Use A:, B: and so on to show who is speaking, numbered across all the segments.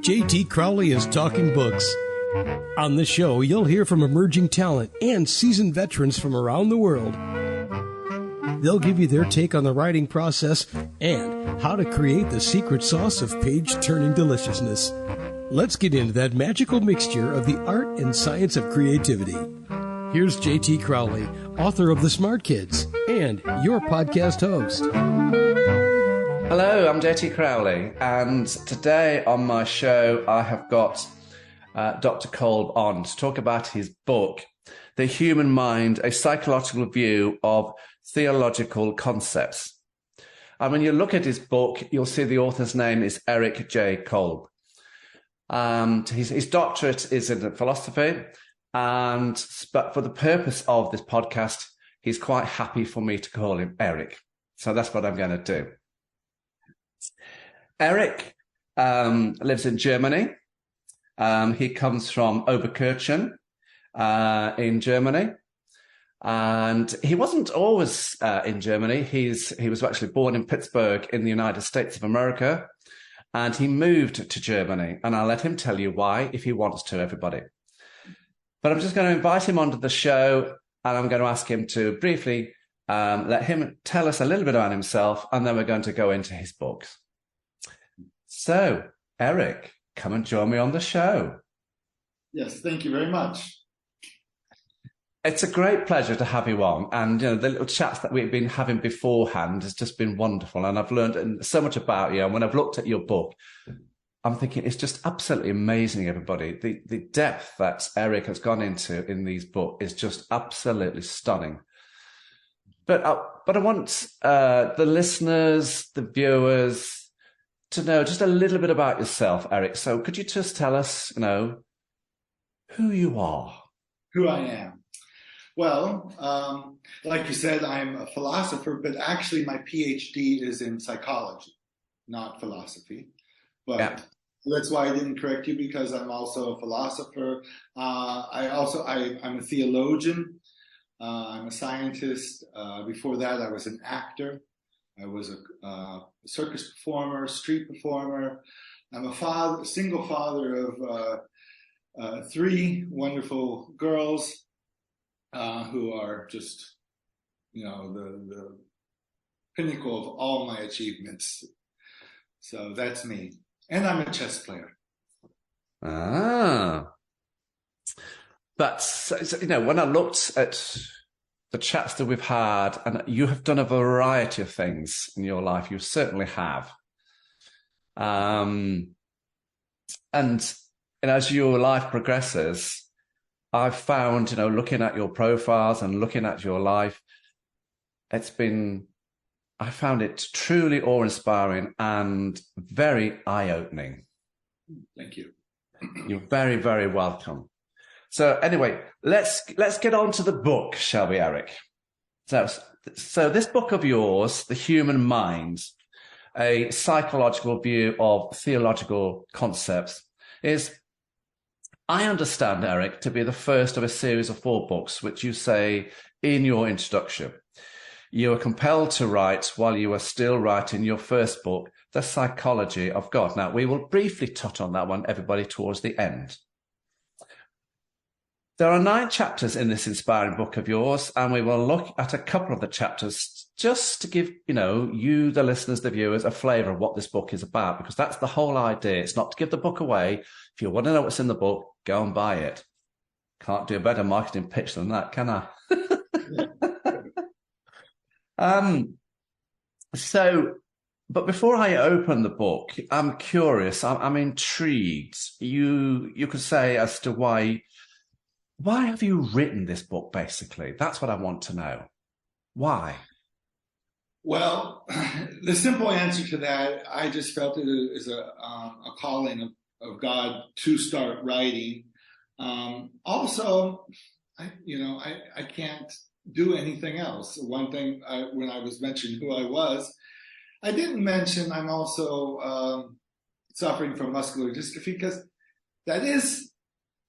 A: J.T. Crowley is Talking Books. On this show, you'll hear from emerging talent and seasoned veterans from around the world. They'll give you their take on the writing process and how to create the secret sauce of page-turning deliciousness. Let's get into that magical mixture of the art and science of creativity. Here's J.T. Crowley, author of The Smart Kids, and your podcast host.
B: Hello, I'm J.T. Crowley, and today on my show I have got Dr. Kolb on to talk about his book, The Human Mind, A Psychological View of Theological Concepts. And when you look at his book, you'll see the author's name is Eric J. Kolb. His doctorate is in philosophy, but for the purpose of this podcast, he's quite happy for me to call him Eric. So that's what I'm going to do. Eric lives in Germany. He comes from Oberkirchen in Germany. And he wasn't always in Germany. He was actually born in Pittsburgh in the United States of America. And he moved to Germany. And I'll let him tell you why if he wants to, everybody. But I'm just going to invite him onto the show. And I'm going to ask him to briefly let him tell us a little bit about himself. And then we're going to go into his books. So, Eric, come and join me on the show.
C: Yes, thank you very much.
B: It's a great pleasure to have you on. And, you know, the little chats that we've been having beforehand has just been wonderful. And I've learned so much about you. And when I've looked at your book, I'm thinking it's just absolutely amazing, everybody. The depth that Eric has gone into in these books is just absolutely stunning. But I want the listeners, the viewers, to know just a little bit about yourself, Eric. So could you just tell us, who you are?
C: Who I am. Well, like you said, I'm a philosopher, but actually my Ph.D. is in psychology, not philosophy. But yeah. That's why I didn't correct you, because I'm also a philosopher. I'm a theologian. I'm a scientist. Before that, I was an actor. I was a circus performer, street performer. I'm a single father of 3 wonderful girls who are just, the pinnacle of all my achievements. So that's me. And I'm a chess player.
B: Ah. But, when I looked at the chats that we've had, and you have done a variety of things in your life. You certainly have. And as your life progresses, I've found, looking at your profiles and looking at your life, I found it truly awe-inspiring and very eye-opening.
C: Thank you.
B: You're very, very welcome. So anyway, let's get on to the book, shall we, Eric? So this book of yours, The Human Mind, A Psychological View of Theological Concepts, is, I understand, Eric, to be the first of a series of 4 books, which you say in your introduction. You were compelled to write while you were still writing your first book, The Psychology of God. Now, we will briefly touch on that one, everybody, towards the end. There are 9 chapters in this inspiring book of yours, and we will look at a couple of the chapters just to give, you, the listeners, the viewers, a flavour of what this book is about, because that's the whole idea. It's not to give the book away. If you want to know what's in the book, go and buy it. Can't do a better marketing pitch than that, can I? But before I open the book, I'm curious, I'm intrigued. You could say as to why have you written this book, basically? That's what I want to know. Why?
C: Well, the simple answer to that, I just felt it as a calling of God to start writing. Also, I can't do anything else. One thing, when I was mentioning who I was, I didn't mention I'm also suffering from muscular dystrophy, because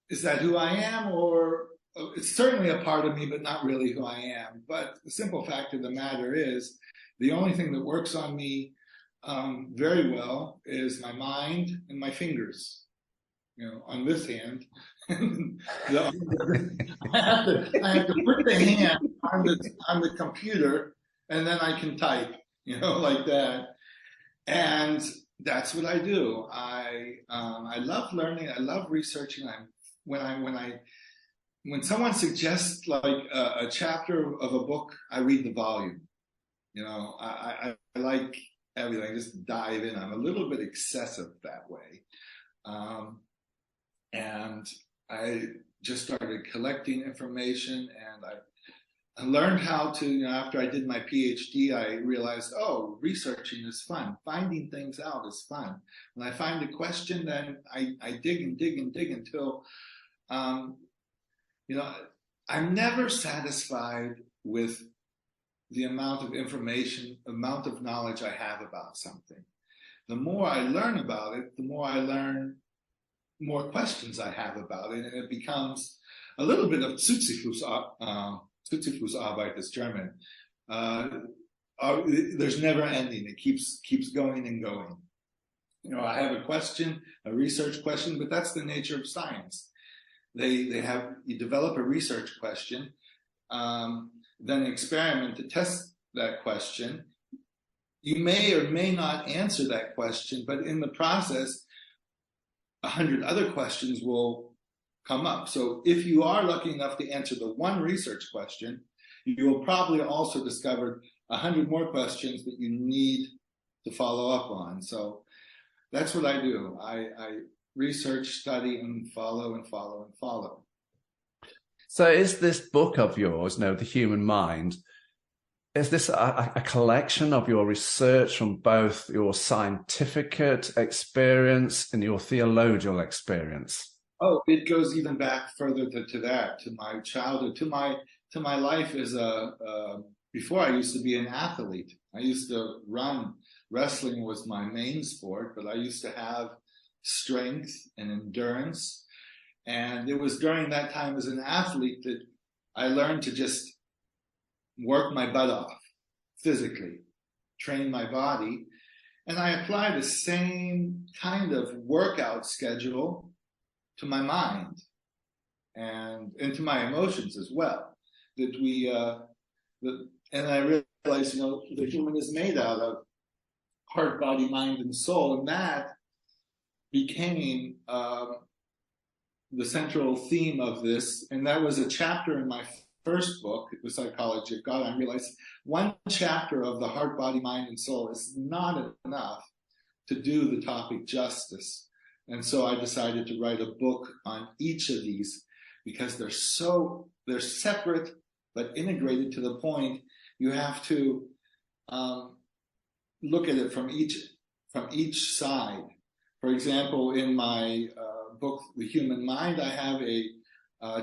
C: is that who I am? Or it's certainly a part of me, but not really who I am. But the simple fact of the matter is, the only thing that works on me very well is my mind and my fingers. on this hand. And I have to put the hand on the computer, and then I can type, like that. And that's what I do. I love learning. I love researching. When someone suggests like a chapter of a book, I read the volume. I like everything. I just dive in. I'm a little bit excessive that way. And I just started collecting information, and I learned how to, after I did my Ph.D., I realized, researching is fun. Finding things out is fun. When I find a question, then I dig and dig and dig until, I'm never satisfied with the amount of information, amount of knowledge I have about something. The more I learn about it, the more I learn, more questions I have about it, and it becomes a little bit of Sisyphusarbeit is German. There's never ending. It keeps going and going. I have a question, a research question, but that's the nature of science. You develop a research question, then experiment to test that question. You may or may not answer that question, but in the process, 100 other questions will come up. So if you are lucky enough to answer the one research question, you will probably also discover 100 more questions that you need to follow up on. So that's what I do. I research, study, and follow and follow and follow.
B: So is this book of yours, The Human Mind, is this a collection of your research from both your scientific experience and your theological experience?
C: Oh, it goes even back further to that, to my childhood, to my life as before I used to be an athlete. I used to run. Wrestling was my main sport, but I used to have strength and endurance. And it was during that time as an athlete that I learned to just work my butt off physically, train my body. And I apply the same kind of workout schedule to my mind and to my emotions as well. And I realized, the human is made out of heart, body, mind, and soul. And that became the central theme of this. And that was a chapter in my first book, The Psychology of God. I realized one chapter of the heart, body, mind, and soul is not enough to do the topic justice. And so I decided to write a book on each of these because they're separate but integrated to the point you have to look at it from each side. For example, in my book, The Human Mind, I have a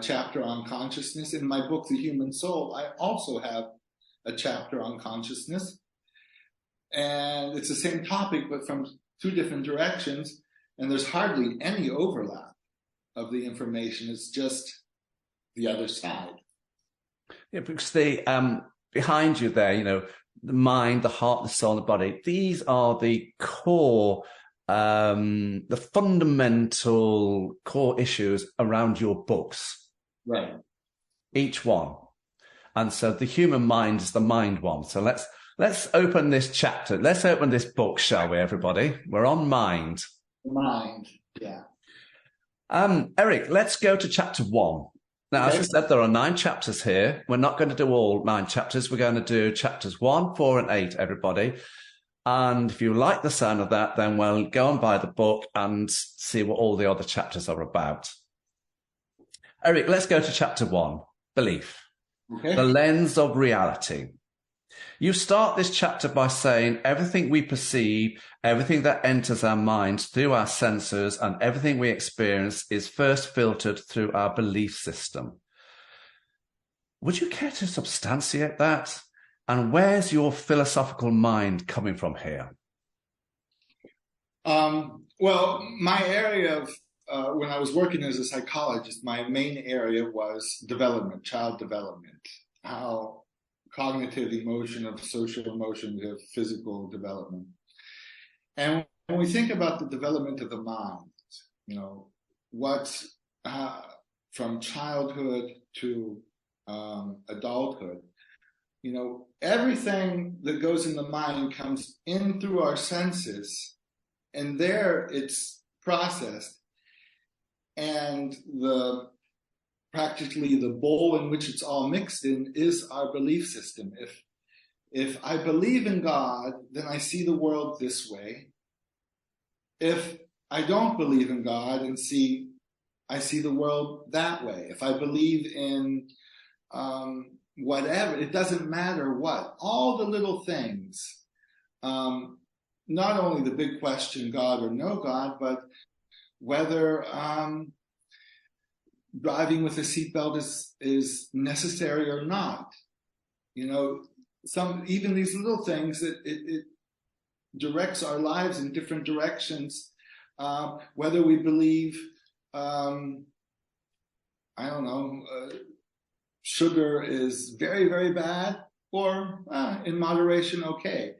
C: chapter on consciousness. In my book, The Human Soul, I also have a chapter on consciousness. And it's the same topic, but from two different directions. And there's hardly any overlap of the information. It's just the other side.
B: Yeah, because behind you there, the mind, the heart, the soul, and the body, these are the core, the fundamental core issues around your books.
C: Right.
B: Each one. And so the human mind is the mind one. So let's open this chapter. Let's open this book, shall we, everybody? We're on mind.
C: Mind, yeah.
B: Eric, let's go to chapter 1. Now, as I said, there are 9 chapters here. We're not going to do all 9 chapters. We're going to do chapters 1, 4, and 8, everybody. And if you like the sound of that, then we'll go and buy the book and see what all the other chapters are about. Eric, let's go to chapter 1, belief.
C: Okay.
B: The lens of reality. You start this chapter by saying everything we perceive, everything that enters our minds through our senses, and everything we experience is first filtered through our belief system. Would you care to substantiate that? And where's your philosophical mind coming from here?
C: Well, my area of, when I was working as a psychologist, my main area was development, child development, how cognitive, emotional, social emotion, physical development. And when we think about the development of the mind, what's from childhood to adulthood, everything that goes in the mind comes in through our senses, and there it's processed. And practically the bowl in which it's all mixed in is our belief system. If I believe in God, then I see the world this way. If I don't believe in God I see the world that way. If I believe in whatever, it doesn't matter what, all the little things, not only the big question, God or no God, but whether driving with a seatbelt is necessary or not. Even these little things, it directs our lives in different directions. Whether we believe, sugar is very, very bad, or in moderation, okay.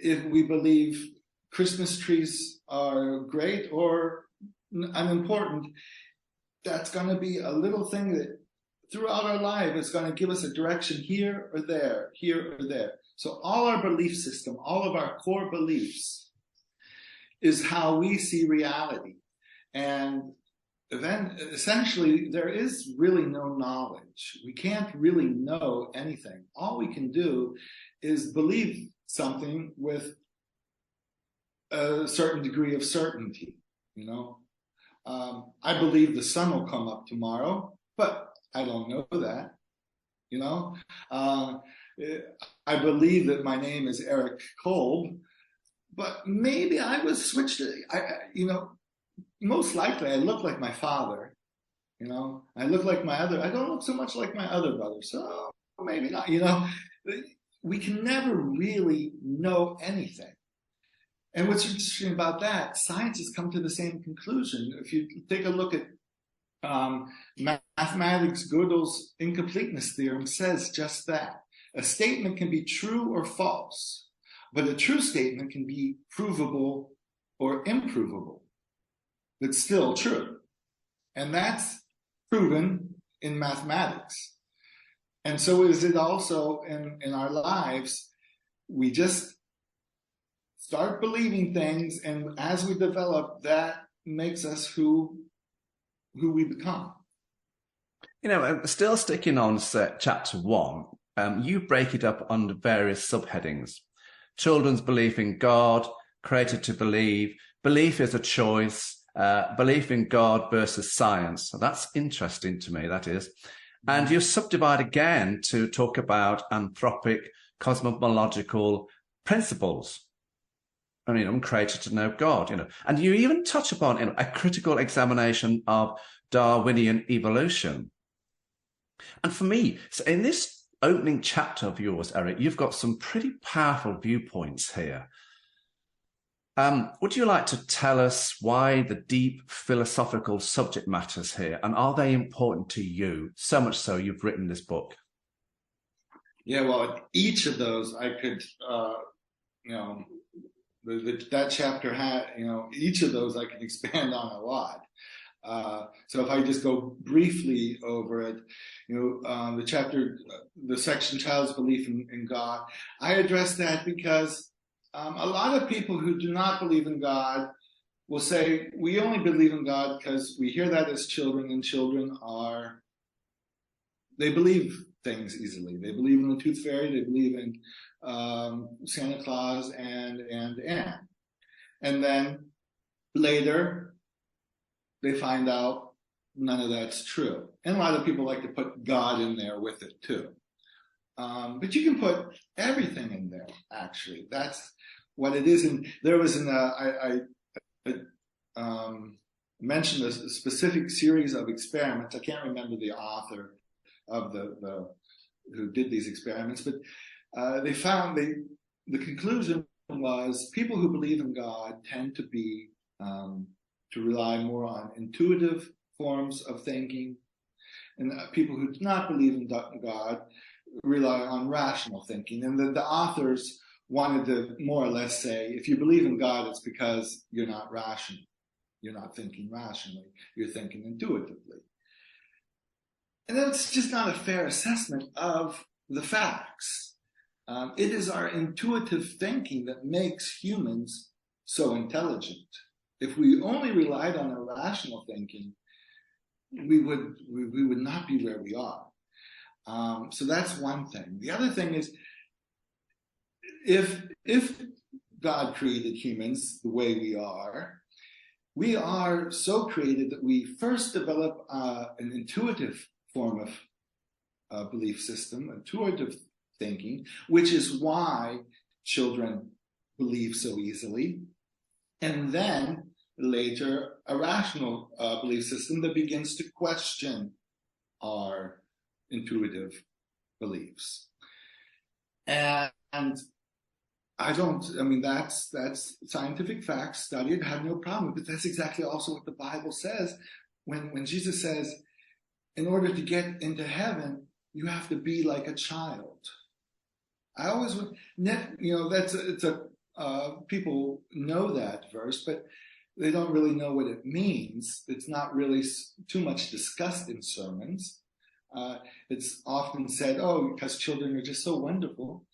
C: If we believe Christmas trees are great or unimportant, that's going to be a little thing that throughout our life is going to give us a direction here or there, here or there. So all our belief system, all of our core beliefs is how we see reality. And then essentially there is really no knowledge. We can't really know anything. All we can do is believe something with a certain degree of certainty. I believe the sun will come up tomorrow, but I don't know that. I believe that my name is Eric Kolb, but maybe I was switched. Most likely I look like my father. I look like my other. I don't look so much like my other brother, so maybe not. We can never really know anything. And what's interesting about that, science has come to the same conclusion. If you take a look at mathematics, Gödel's incompleteness theorem says just that. A statement can be true or false, but a true statement can be provable or improvable, but still true. And that's proven in mathematics. And so is it also in our lives. We just start believing things, and as we develop, that makes us who we become.
B: Still sticking on chapter 1, you break it up under various subheadings. Children's belief in God, created to believe, belief is a choice, belief in God versus science. So that's interesting to me, that is. And you subdivide again to talk about anthropic cosmological principles. I'm created to know God, and you even touch upon a critical examination of Darwinian evolution. And for me, so in this opening chapter of yours, Eric, you've got some pretty powerful viewpoints here. Would you like to tell us why the deep philosophical subject matters here, and are they important to you? So much so you've written this book.
C: Yeah, well, each of those I could, that chapter had, each of those I could expand on a lot. So if I just go briefly over it, the section Child's Belief in God, I address that because a lot of people who do not believe in God will say, we only believe in God because we hear that as children, and children they believe things easily. They believe in the Tooth Fairy, they believe in Santa Claus and Anne. And then later, they find out none of that's true. And a lot of people like to put God in there with it too. But you can put everything in there, actually. That's what it is. And there was I mentioned a specific series of experiments. I can't remember the author of who did these experiments, but they found the conclusion was people who believe in God tend to be to rely more on intuitive forms of thinking, and people who do not believe in God rely on rational thinking. And the authors wanted to more or less say, if you believe in God, it's because you're not rational. You're not thinking rationally. You're thinking intuitively. And that's just not a fair assessment of the facts. It is our intuitive thinking that makes humans so intelligent. If we only relied on our rational thinking, we would not be where we are. So that's one thing. The other thing is, if God created humans the way we are so created that we first develop an intuitive form of belief system, intuitive thinking, which is why children believe so easily, and then later a rational belief system that begins to question our intuitive beliefs. And that's scientific facts studied, had no problem, but that's exactly also what the Bible says when Jesus says, in order to get into heaven, you have to be like a child. I always, people know that verse, but they don't really know what it means. It's not really too much discussed in sermons. It's often said, oh, because children are just so wonderful,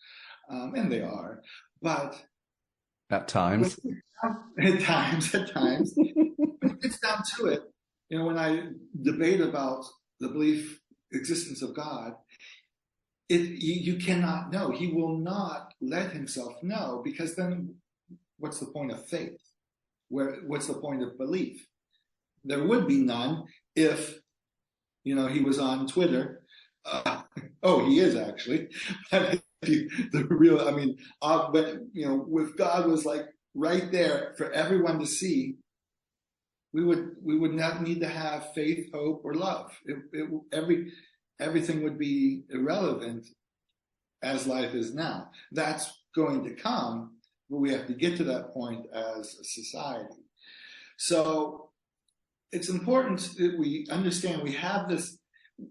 C: and they are. But
B: at times,
C: when it gets down to it, when I debate about the belief existence of God, you cannot know. He will not let himself know, because then what's the point of faith? What's the point of belief? There would be none if, he was on Twitter. He is actually. If God was like right there for everyone to see, we would not need to have faith, hope, or love. Everything would be irrelevant as life is now. That's going to come, but we have to get to that point as a society. So it's important that we understand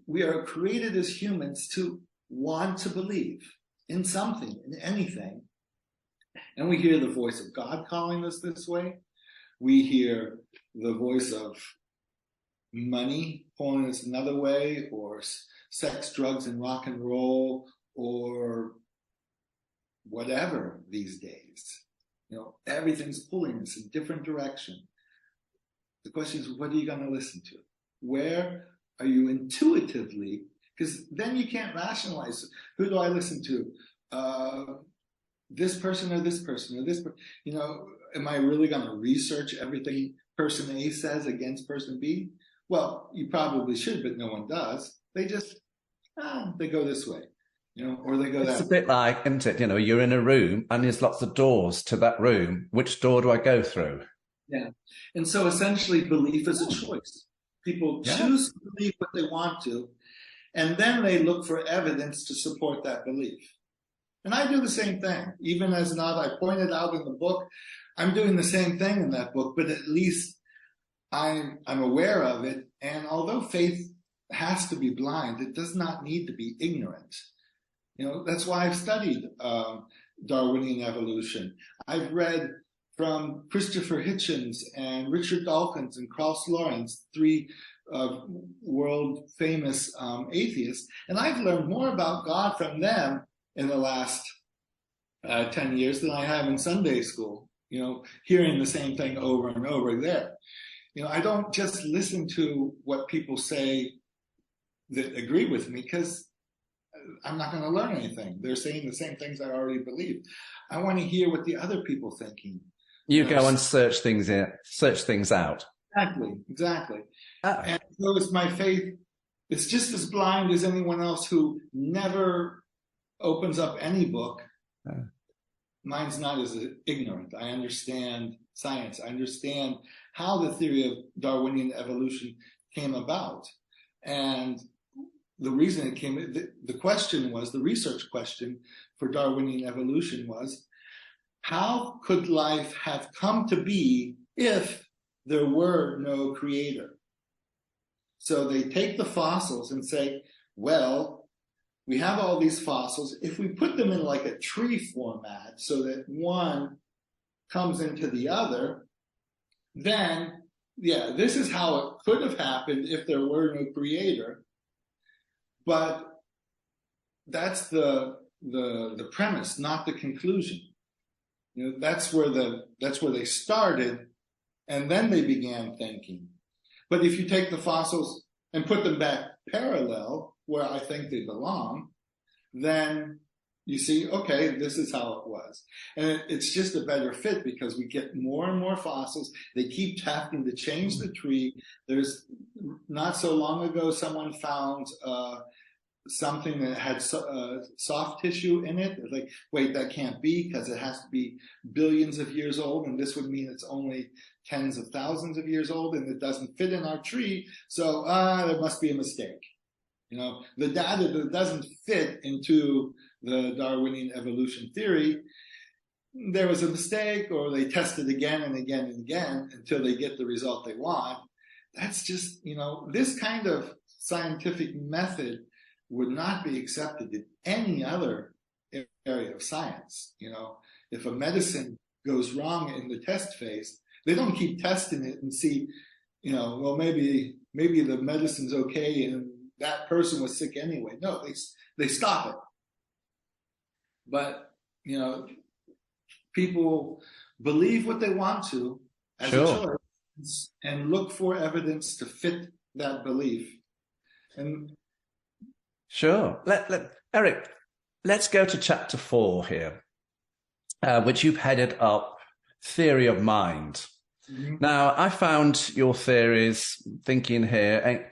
C: we are created as humans to want to believe in something, in anything. And we hear the voice of God calling us this way. We hear the voice of money pulling us another way, or sex, drugs, and rock and roll, or whatever these days. Everything's pulling us in different direction. The question is, what are you going to listen to? Where are you intuitively? Because then you can't rationalize. Who do I listen to? This person or this person or this person? Am I really going to research everything person A says against person B? Well, you probably should, but no one does. They just, they go this way, or they go that way.
B: It's a bit like, isn't it? You're in a room and there's lots of doors to that room. Which door do I go through?
C: Yeah. And so essentially belief is a choice. People choose to believe what they want to, and then they look for evidence to support that belief. And I do the same thing. Even as I pointed out in the book, I'm doing the same thing in that book, but at least I'm aware of it. And although faith has to be blind, it does not need to be ignorant. That's why I've studied Darwinian evolution. I've read from Christopher Hitchens and Richard Dawkins and Klaus Lawrence, three world famous atheists. And I've learned more about God from them in the last 10 years than I have in Sunday school, hearing the same thing over and over there. I don't just listen to what people say that agree with me, because I'm not going to learn anything. They're saying the same things I already believe. I want to hear what the other people are thinking.
B: You go and search things out.
C: Exactly. And so is my faith. It's just as blind as anyone else who never opens up any book. Mine's not as ignorant. I understand science. I understand how the theory of Darwinian evolution came about. And the reason it came, the research question for Darwinian evolution was, how could life have come to be if there were no creator? So they take the fossils and say, well, we have all these fossils. If we put them in like a tree format so that one comes into the other, then this is how it could have happened if there were no creator. But that's the premise, not the conclusion. That's where they started, and then they began thinking. But if you take the fossils and put them back parallel, where I think they belong, then you see, okay, this is how it was. And it's just a better fit because we get more and more fossils. They keep having to change the tree. There's not so long ago, someone found something that had soft tissue in it. It's like, wait, that can't be because it has to be billions of years old, and this would mean it's only tens of thousands of years old, and it doesn't fit in our tree. So there must be a mistake. The data that doesn't fit into the Darwinian evolution theory, there was a mistake, or they test it again and again and again until they get the result they want. That's just, this kind of scientific method would not be accepted in any other area of science. If a medicine goes wrong in the test phase, they don't keep testing it and see, well, maybe the medicine's okay and that person was sick anyway. No, they stop it. But, people believe what they want to as a choice and look for evidence to fit that belief. And
B: sure. Eric, let's go to chapter 4 here, which you've headed up, Theory of Mind. Mm-hmm. Now, I found your theories, thinking here,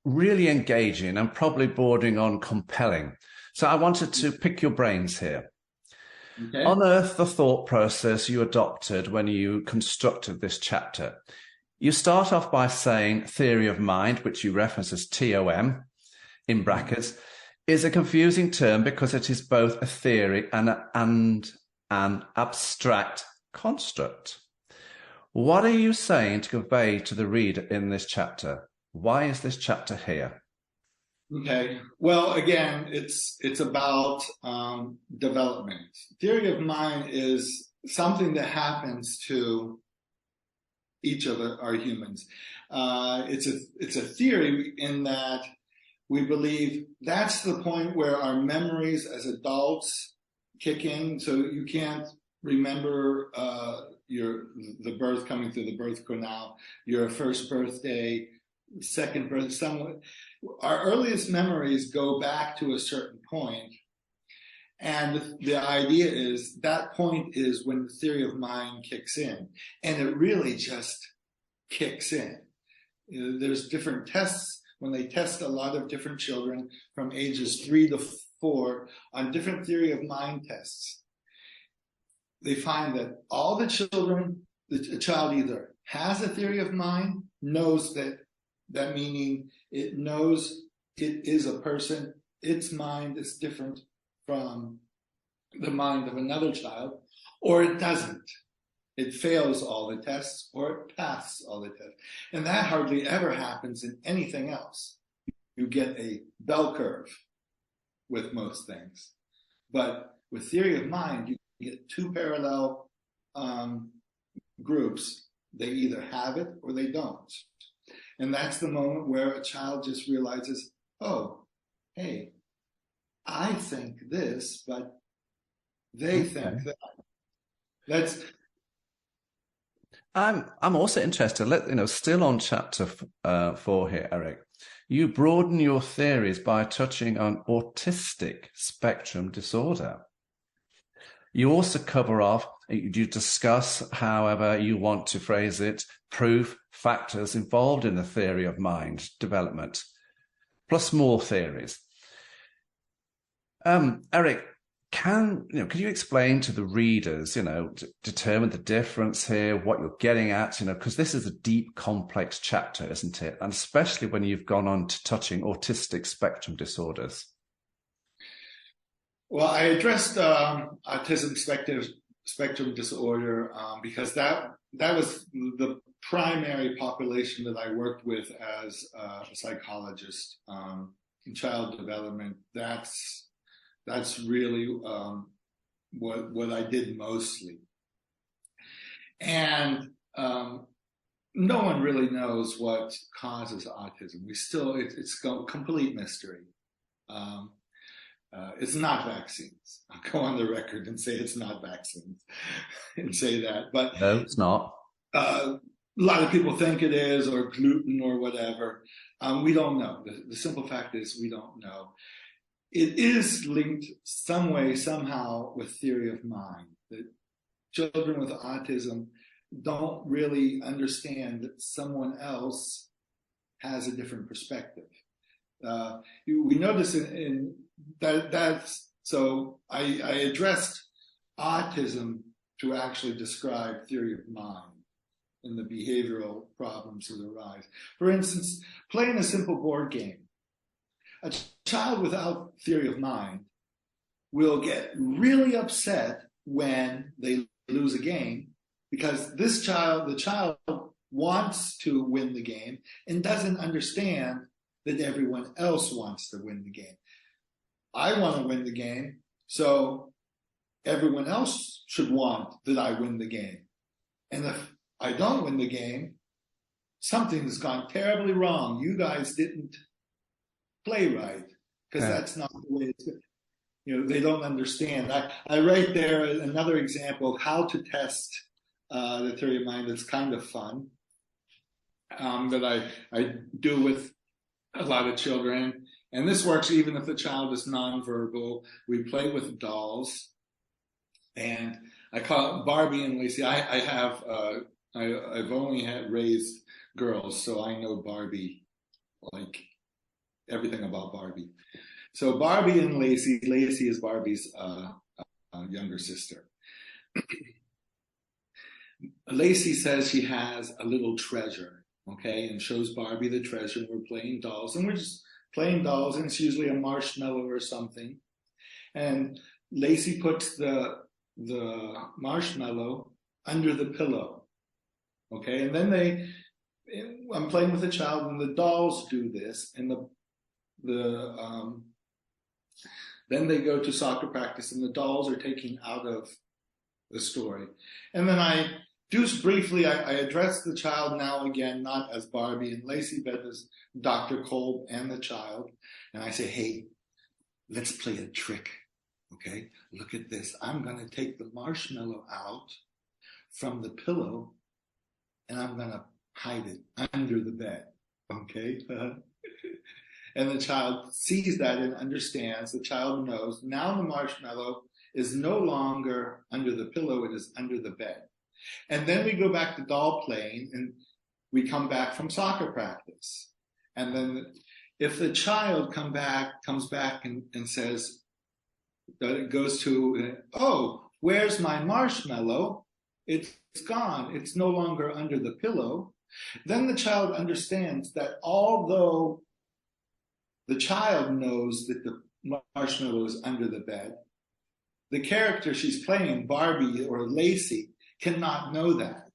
B: really engaging and probably bordering on compelling. So I wanted to pick your brains here. Okay. Unearth the thought process you adopted when you constructed this chapter. You start off by saying theory of mind, which you reference as TOM in brackets, is a confusing term because it is both a theory and an abstract construct. What are you saying to convey to the reader in this chapter? Why is this chapter here?
C: Okay. Well, again, it's about development. Theory of mind is something that happens to each of our humans. It's a theory in that we believe that's the point where our memories as adults kick in. So you can't remember the birth coming through the birth canal, your first birthday, second birth. Our earliest memories go back to a certain point, and the idea is that point is when the theory of mind kicks in, and it really just kicks in. There's different tests when they test a lot of different children from ages 3 to 4 on different theory of mind tests. They find that all the children, the child either has a theory of mind, knows that meaning it knows it is a person, its mind is different from the mind of another child, or it doesn't. It fails all the tests, or it passes all the tests. And that hardly ever happens in anything else. You get a bell curve with most things. But with theory of mind, you get two parallel groups. They either have it or they don't. And that's the moment where a child just realizes, oh, hey, I think this, but they think that. That's.
B: I'm also interested. Still on chapter 4 here, Eric. You broaden your theories by touching on autistic spectrum disorder. You also cover off. You discuss, however you want to phrase it, proof, factors involved in the theory of mind development, plus more theories. Eric, can you explain to the readers, determine the difference here, what you're getting at, because this is a deep, complex chapter, isn't it? And especially when you've gone on to touching autistic spectrum disorders.
C: Well, I addressed autism spectrum disorder because that was the primary population that I worked with as a psychologist in child development. That's really what I did mostly. And no one really knows what causes autism. It's a complete mystery. Um, it's not vaccines. I'll go on the record and say it's not vaccines and say that. But
B: No, it's not.
C: a lot of people think it is, or gluten or whatever. We don't know. The simple fact is we don't know. It is linked some way, somehow, with theory of mind. That children with autism don't really understand that someone else has a different perspective. We notice in that's so I addressed autism to actually describe theory of mind and the behavioral problems that arise. For instance, playing a simple board game. A child without theory of mind will get really upset when they lose a game because the child wants to win the game and doesn't understand that everyone else wants to win the game. I want to win the game, so everyone else should want that I win the game. And if I don't win the game, something's gone terribly wrong. You guys didn't play right, because that's not the way it's good. They don't understand. I write there another example of how to test the theory of mind that's kind of fun, that I do with a lot of children. And this works even if the child is nonverbal. We play with dolls, and I call it Barbie and Lacey. I've only raised girls, so I know Barbie, like everything about Barbie. So Barbie and Lacey is Barbie's younger sister. Lacey says she has a little treasure, okay, and shows Barbie the treasure, and we're playing dolls, and we're just playing dolls, and it's usually a marshmallow or something. And Lacey puts the marshmallow under the pillow, okay, and then I'm playing with the child, and the dolls do this, and then they go to soccer practice, and the dolls are taken out of the story. And then I do briefly, I address the child now again, not as Barbie and Lacey, but as Dr. Kolb and the child. And I say, hey, let's play a trick, okay? Look at this. I'm going to take the marshmallow out from the pillow, and I'm going to hide it under the bed, okay? And the child sees that and understands. The child knows now the marshmallow is no longer under the pillow, it is under the bed. And then we go back to doll playing, and we come back from soccer practice. And then if the child comes back and says, goes to, oh, where's my marshmallow? It's gone. It's no longer under the pillow. Then the child understands that although the child knows that the marshmallow is under the bed, the character she's playing, Barbie or Lacey, cannot know that.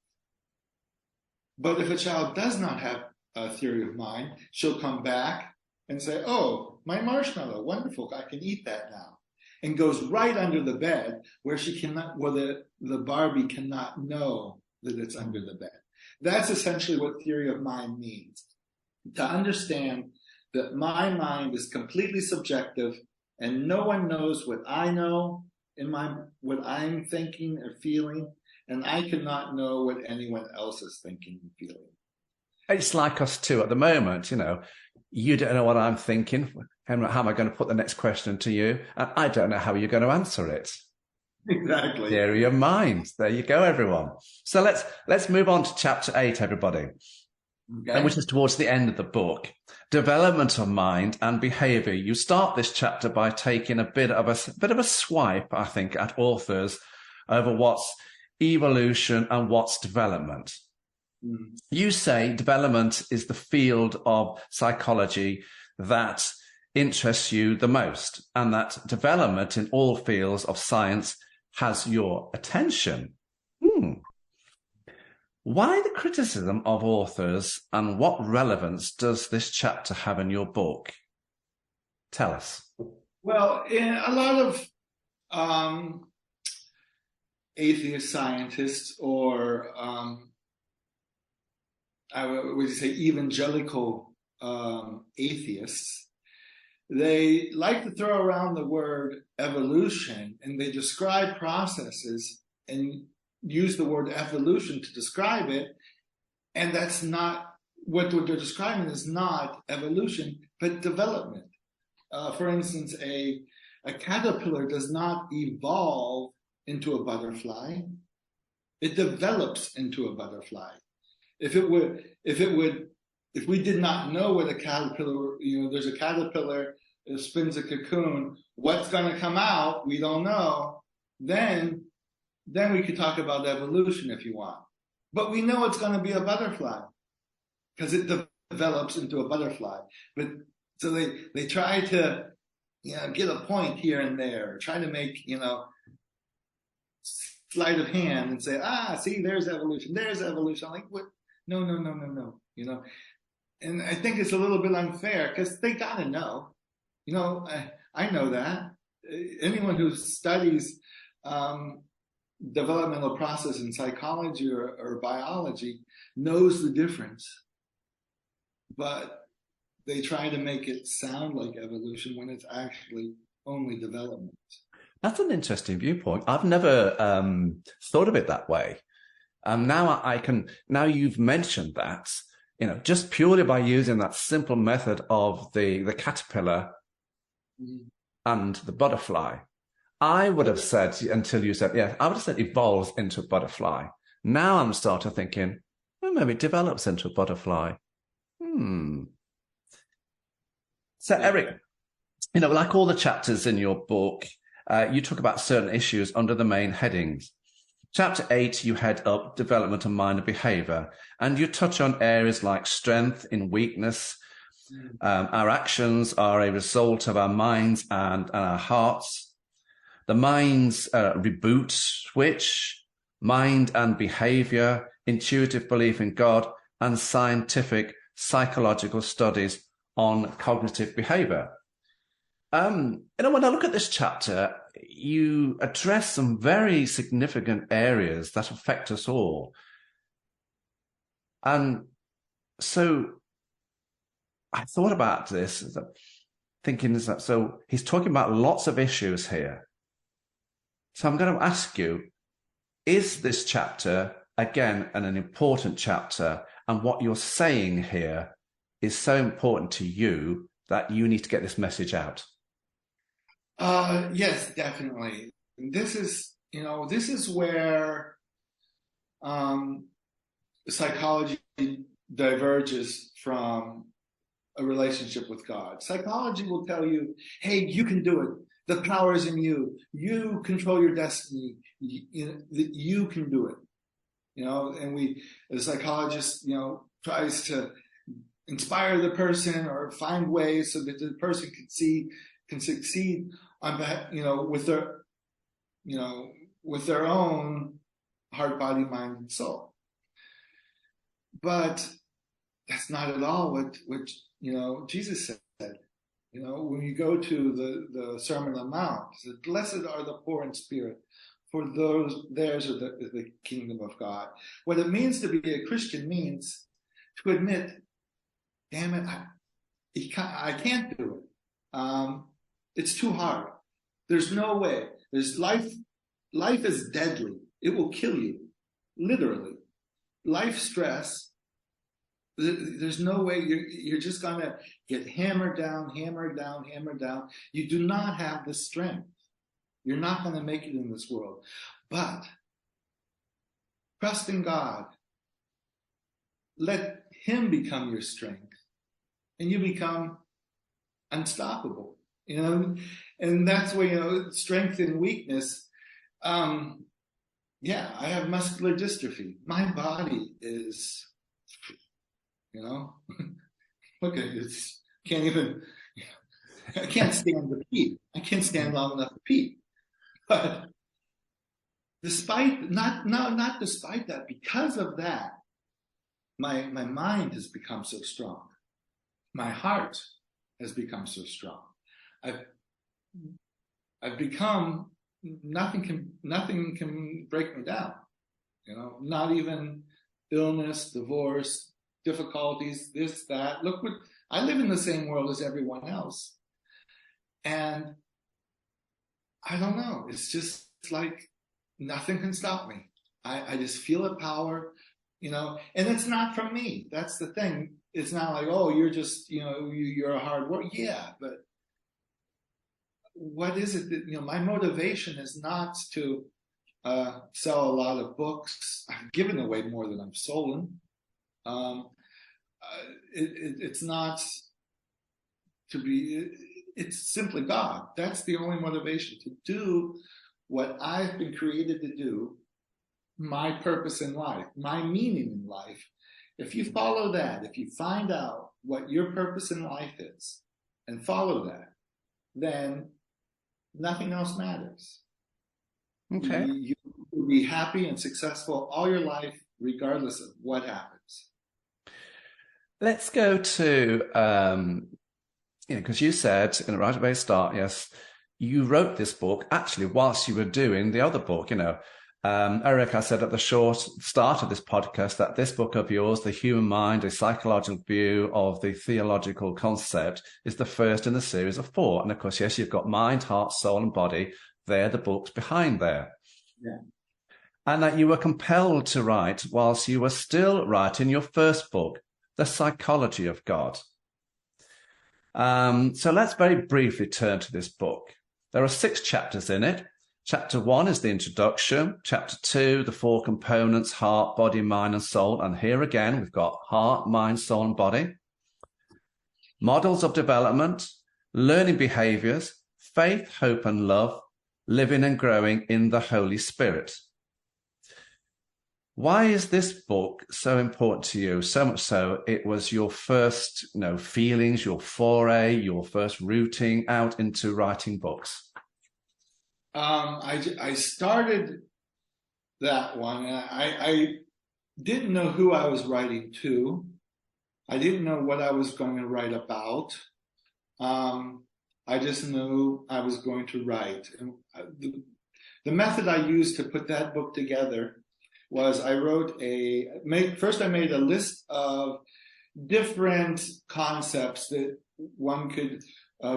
C: But if a child does not have a theory of mind, she'll come back and say, oh, my marshmallow, wonderful, I can eat that now. And goes right under the bed where the Barbie cannot know that it's under the bed. That's essentially what theory of mind means. To understand that my mind is completely subjective and no one knows what I know what I'm thinking or feeling, and I cannot know what anyone else is thinking and feeling.
B: It's like us two at the moment, you don't know what I'm thinking. How am I going to put the next question to you? And I don't know how you're going to answer it.
C: Exactly.
B: Theory of mind. There you go, everyone. So let's move on to chapter 8, everybody. Okay. And which is towards the end of the book. Development of mind and behavior. You start this chapter by taking a bit of a swipe, I think, at authors over what's evolution and what's development. Mm. You say development is the field of psychology that interests you the most, and that development in all fields of science has your attention. Why the criticism of authors, and what relevance does this chapter have in your book? Tell us.
C: Well, a lot of atheist scientists or would you say, evangelical atheists, they like to throw around the word evolution, and they describe processes and use the word evolution to describe it. And that's not what they're describing, is not evolution, but development. For instance, a caterpillar does not evolve into a butterfly. It develops into a butterfly. If we did not know what a caterpillar, there's a caterpillar that spins a cocoon, what's going to come out, we don't know, then we could talk about evolution if you want. But we know it's going to be a butterfly because it develops into a butterfly. But so they try to, get a point here and there, try to make, sleight of hand and say, see, there's evolution. I'm like, what? No. And I think it's a little bit unfair because they got to know. I know that. Anyone who studies developmental process in psychology or biology knows the difference. But they try to make it sound like evolution when it's actually only development.
B: That's an interesting viewpoint. I've never thought of it that way. Now you've mentioned that, just purely by using that simple method of the caterpillar and the butterfly, I would have said, until you said, I would have said evolves into a butterfly. Now I'm starting thinking, well, maybe it develops into a butterfly. So Eric, like all the chapters in your book, you talk about certain issues under the main headings. Chapter 8, you head up development of mind and behavior, and you touch on areas like strength in weakness. Our actions are a result of our minds and our hearts. The mind's reboot switch, mind and behavior, intuitive belief in God, and scientific psychological studies on cognitive behavior. When I look at this chapter, you address some very significant areas that affect us all. And so I thought about this, thinking that, so he's talking about lots of issues here. So I'm going to ask you, is this chapter, again, an important chapter, and what you're saying here is so important to you that you need to get this message out?
C: Yes, definitely. This is where psychology diverges from a relationship with God. Psychology will tell you, hey, you can do it. The power is in you. You control your destiny. You can do it. And the psychologist, tries to inspire the person or find ways so that the person can succeed on that, with their own heart, body, mind, and soul. But that's not at all what Jesus said. When you go to the Sermon on the Mount, he said, "Blessed are the poor in spirit, for theirs is the kingdom of God." What it means to be a Christian means to admit, damn it, I can't do it. It's too hard. There's no way. Life is deadly. It will kill you, literally. Life stress. There's no way you're just gonna get hammered down. You do not have the strength. You're not gonna make it in this world. But trust in God. Let Him become your strength, and you become unstoppable. And that's where strength and weakness. I have muscular dystrophy. My body is, look at it. I can't stand to pee. I can't stand long enough to pee. But not despite that, because of that, my mind has become so strong. My heart has become so strong. I've become, nothing can break me down. Not even illness, divorce, difficulties, this, that. Look what, I live in the same world as everyone else. And I don't know, it's just like nothing can stop me. I just feel a power, and it's not from me. That's the thing. It's not like, oh, you're just, you're a hard worker. Yeah, but what is it that, my motivation is not to sell a lot of books. I've given away more than I've stolen. It's not to be, it's simply God. That's the only motivation, to do what I've been created to do, my purpose in life, my meaning in life. If you follow that, if you find out what your purpose in life is and follow that, then nothing else matters.
B: Okay.
C: You will be happy and successful all your life, regardless of what happens.
B: Let's go to, because you said in the right away start, yes, you wrote this book actually whilst you were doing the other book, Eric, I said at the short start of this podcast that this book of yours, The Human Mind, a Psychological View of the Theological Concept, is the first in the series of 4. And of course, yes, you've got mind, heart, soul, and body. They're the books behind there.
C: Yeah.
B: And that you were compelled to write whilst you were still writing your first book, The Psychology of God. So let's very briefly turn to this book. There are 6 chapters in it. Chapter 1 is the introduction. Chapter 2, the 4 components, heart, body, mind, and soul. And here again, we've got heart, mind, soul, and body. Models of development, learning behaviors, faith, hope, and love, living and growing in the Holy Spirit. Why is this book so important to you? So much so, it was your first, feelings, your foray, your first rooting out into writing books.
C: I started that one, and I didn't know who I was writing to. I didn't know what I was going to write about. I just knew I was going to write. And the method I used to put that book together was I first I made a list of different concepts that one could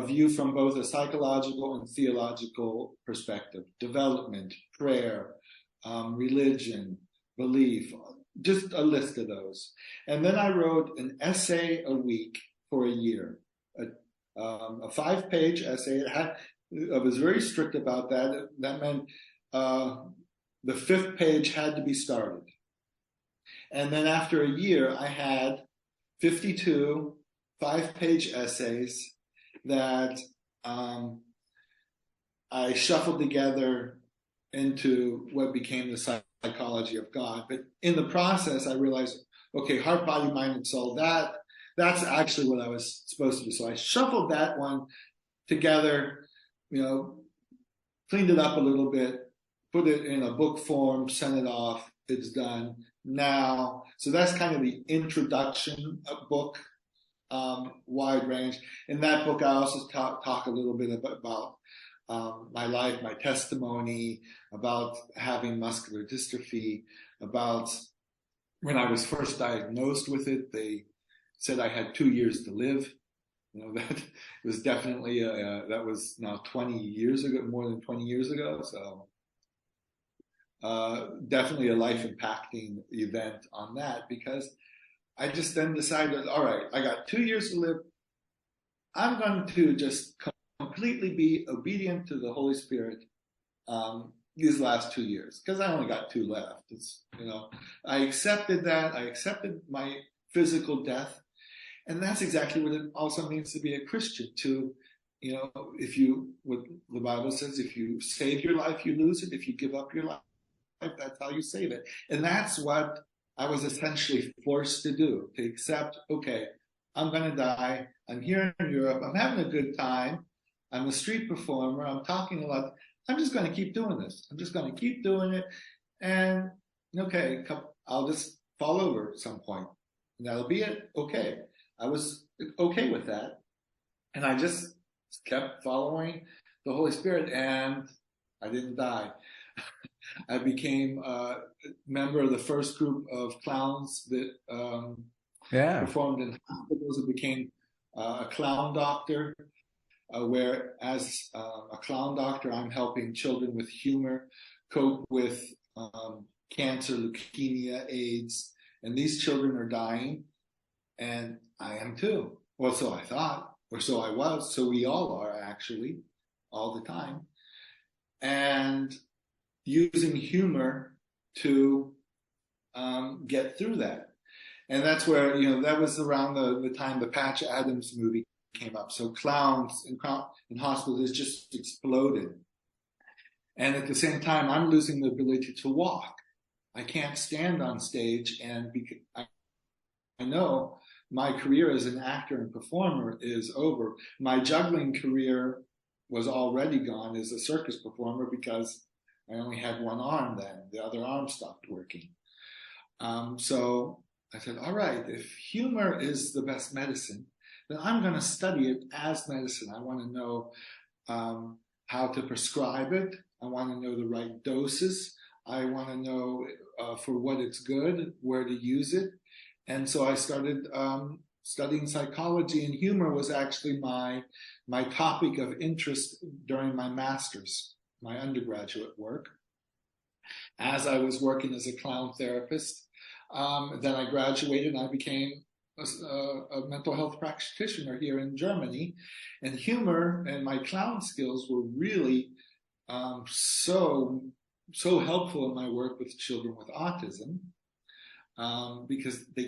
C: view from both a psychological and theological perspective: development, prayer, religion, belief, just a list of those. And then I wrote an essay a week for a year, a 5-page essay. I was very strict about that. That meant the 5th page had to be started. And then after a year, I had 52 5-page essays that I shuffled together into what became the Psychology of God. But in the process, I realized, okay, heart, body, mind, and soul, that's actually what I was supposed to do. So I shuffled that one together, cleaned it up a little bit, put it in a book form, sent it off, it's done now. So that's kind of the introduction book. Wide range. In that book, I also talk a little bit about my life, my testimony, about having muscular dystrophy, about when I was first diagnosed with it. They said I had 2 years to live. That was definitely, that was now 20 years ago, more than 20 years ago. So definitely a life-impacting event on that, because I just then decided, all right, I got 2 years to live. I'm going to just completely be obedient to the Holy Spirit these last 2 years, because I only got 2 left. I accepted that. I accepted my physical death. And that's exactly what it also means to be a Christian, to, what the Bible says, if you save your life, you lose it. If you give up your life, that's how you save it. And that's what I was essentially forced to do, to accept, okay, I'm going to die. I'm here in Europe. I'm having a good time. I'm a street performer. I'm talking a lot. I'm just going to keep doing this. I'm just going to keep doing it. And, okay, I'll just fall over at some point. And that'll be it. Okay. I was okay with that. And I just kept following the Holy Spirit, and I didn't die. I became a member of the first group of clowns that performed in hospitals. I became a clown doctor, where as a clown doctor, I'm helping children with humor cope with cancer, leukemia, AIDS, and these children are dying, and I am too. Well, so I thought, or so I was, so we all are actually, all the time. And using humor to get through that. And that's where, that was around the time the Patch Adams movie came up. So clowns in hospitals just exploded. And at the same time, I'm losing the ability to walk. I can't stand on stage, and I know my career as an actor and performer is over. My juggling career was already gone as a circus performer because I only had one arm then. The other arm stopped working. So I said, all right, if humor is the best medicine, then I'm going to study it as medicine. I want to know how to prescribe it. I want to know the right doses. I want to know for what it's good, where to use it. And so I started studying psychology, and humor was actually my topic of interest during my master's, my undergraduate work. As I was working as a clown therapist, then I graduated and I became a mental health practitioner here in Germany. And humor and my clown skills were really so helpful in my work with children with autism, because a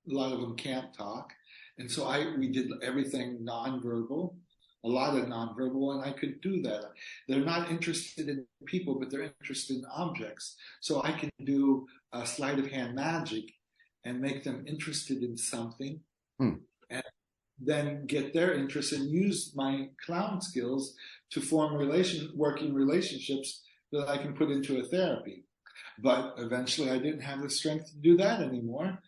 C: lot of them can't talk. And so we did everything nonverbal, a lot of nonverbal, and I could do that. They're not interested in people, but they're interested in objects. So I can do a sleight of hand magic and make them interested in something, and then get their interest and use my clown skills to form working relationships that I can put into a therapy. But eventually I didn't have the strength to do that anymore.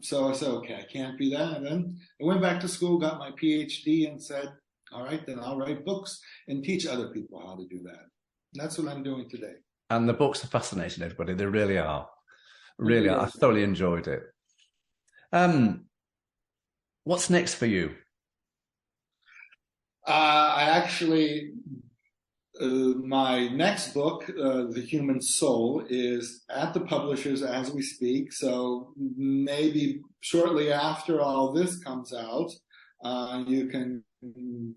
C: So I said, okay, I can't be that. And then I went back to school, got my Ph.D. and said, all right, then I'll write books and teach other people how to do that. And that's what I'm doing today.
B: And the books are fascinating, everybody. They really are. Really are. I thoroughly enjoyed it. What's next for you?
C: My next book, The Human Soul, is at the publishers as we speak. So maybe shortly after all this comes out, you can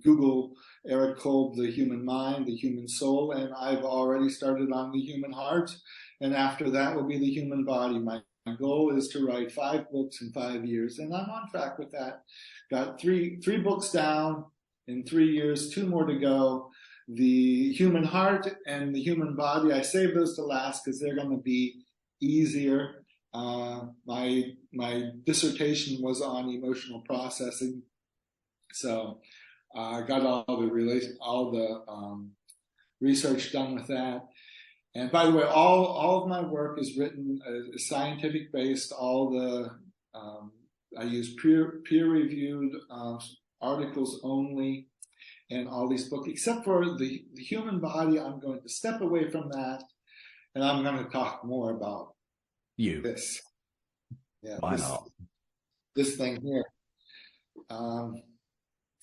C: Google Eric Kolb, The Human Mind, The Human Soul, and I've already started on The Human Heart. And after that will be The Human Body. My goal is to write 5 books in 5 years, and I'm on track with that. Got three books down in 3 years, 2 more to go. The Human Heart and The Human Body, I saved those to last because they're going to be easier. My dissertation was on emotional processing, so I got all the research done with that. And by the way, all of my work is written scientific based. I use peer-reviewed articles only. And all these books, except for the Human Body, I'm going to step away from that, and I'm going to talk more about this. Yeah,
B: why not?
C: This thing here,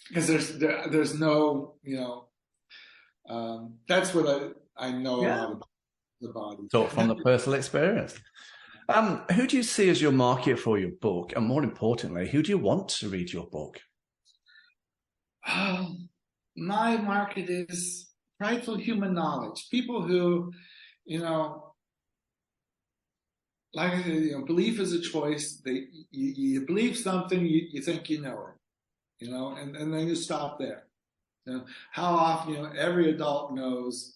C: because there's no, that's what I know a lot about the body.
B: Talk from the personal experience. Who do you see as your market for your book, and more importantly, who do you want to read your book?
C: My market is prideful human knowledge. People who, like I said, belief is a choice. You believe something, you think you know it, and then you stop there. How often, every adult knows,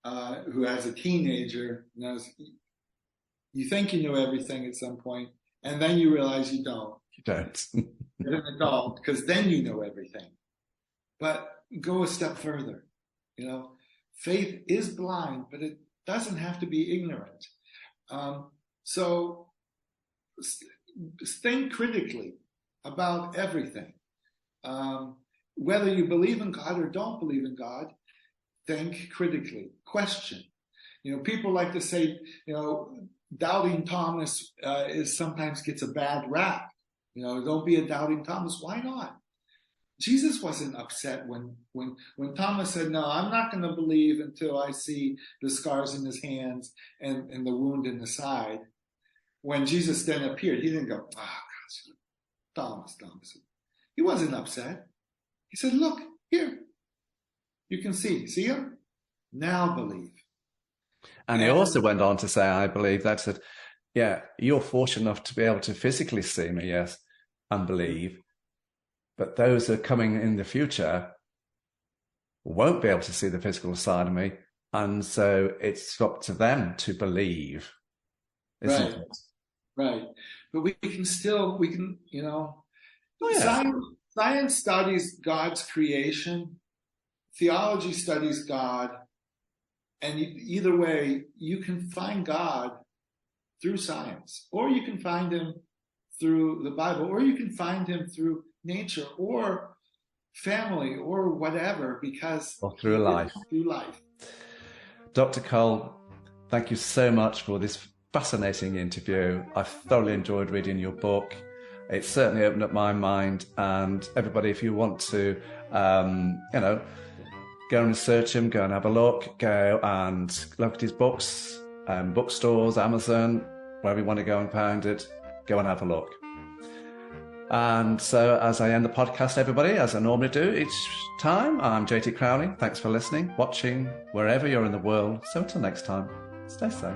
C: who has a teenager, knows you think you know everything at some point, and then you realize you don't.
B: You don't.
C: You're an adult, because then you know everything. But go a step further. Faith is blind, but it doesn't have to be ignorant. So think critically about everything. Whether you believe in God or don't believe in God, think critically. Question. People like to say, doubting Thomas is sometimes gets a bad rap. Don't be a doubting Thomas. Why not? Jesus wasn't upset when Thomas said, "No, I'm not going to believe until I see the scars in his hands and the wound in the side." When Jesus then appeared, he didn't go, Thomas. He wasn't upset. He said, "Look, here. You can see him? Now believe."
B: And he also went on to say, I believe, that said, yeah, you're fortunate enough to be able to physically see me, yes, and believe. But those that are coming in the future won't be able to see the physical side of me. And so it's up to them to believe. Isn't it?
C: Right. But we can,
B: Oh, yeah.
C: Science studies God's creation. Theology studies God. And either way, you can find God through science, or you can find him through the Bible, or you can find him through nature or family or whatever, because
B: or through life. Dr. Kolb, thank you so much for this fascinating interview. I've thoroughly enjoyed reading your book. It certainly opened up my mind. And everybody, if you want to, go and research him, go and have a look, go and look at his books, bookstores, Amazon, wherever you want to go and find it, go and have a look. And so as I end the podcast, everybody, as I normally do each time, I'm JT Crowley. Thanks for listening, watching, wherever you're in the world. So until next time, stay safe.